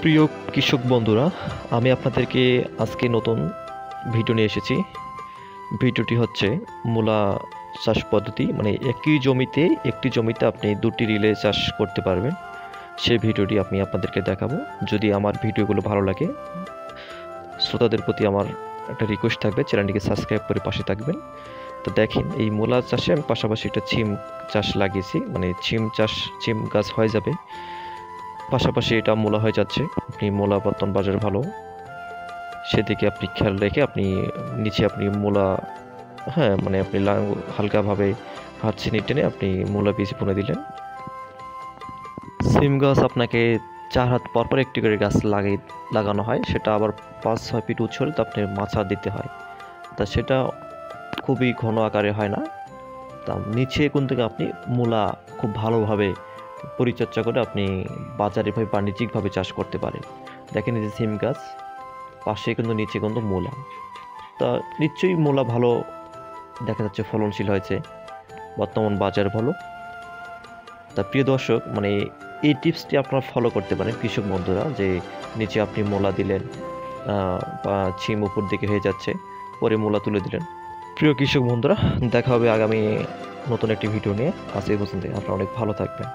প্রিয় কৃষক বন্ধুরা, আমি আপনাদেরকে আজকে নতুন ভিডিও নিয়ে এসেছি। ভিডিওটি হচ্ছে মূলা চাষ পদ্ধতি, মানে একই জমিতে একটি জমিতে আপনি দুটি রিলে চাষ করতে পারবেন। সেই ভিডিওটি আমি আপনাদেরকে দেখাবো। যদি আমার ভিডিওগুলো ভালো লাগে, শ্রোতাদের প্রতি আমার একটা রিকোয়েস্ট থাকবে, চ্যানেলটিকে সাবস্ক্রাইব করে পাশে থাকবেন। তো দেখেন, এই মূলা চাষে আমি পাশাপাশি একটা সিম চাষ লাগিয়েছি, মানে সিম গাছ হয়ে যাবে, পাশাপাশি এটা মূলা হয়ে যাচ্ছে। আপনি মূলা বর্তমান বাজার ভালো, সেদিকে আপনি খেয়াল রেখে আপনি নিচে আপনি মূলা, হ্যাঁ মানে আপনি হালকাভাবে হাত ছিনিয়ে টেনে আপনি মূলা বীজ বুনে দিলেন। সিম গাছ আপনাকে 4 হাত পরপর একটি করে গাছ লাগানো হয়, সেটা আবার 5-6 ফিট উঁচু হলে তো আপনি মাচা দিতে হয়। তা সেটা খুবই ঘন আকারে হয় না। তা নিচে কোন থেকে আপনি মূলা খুব ভালোভাবে পরিচর্যা করে আপনি বাজারে ভাবে বাণিজ্যিকভাবে চাষ করতে পারেন। দেখেন, এই যে সিম গাছ, পাশে কিন্তু নিচে কিন্তু মূলা। তা নিশ্চয়ই মূলা ভালো দেখা যাচ্ছে, ফলনশীল হয়েছে, বর্তমান বাজার ভালো। তা প্রিয় দর্শক, মানে এই টিপসটি আপনারা ফলো করতে পারেন কৃষক বন্ধুরা, যে নিচে আপনি মূলা দিলেন, বা ছিম উপর দিকে হয়ে যাচ্ছে, পরে মূলা তুলে দিলেন। প্রিয় কৃষক বন্ধুরা, দেখা হবে আগামী নতুন একটি ভিডিও নিয়ে। আজ এই পর্যন্ত, আপনারা অনেক ভালো থাকবেন।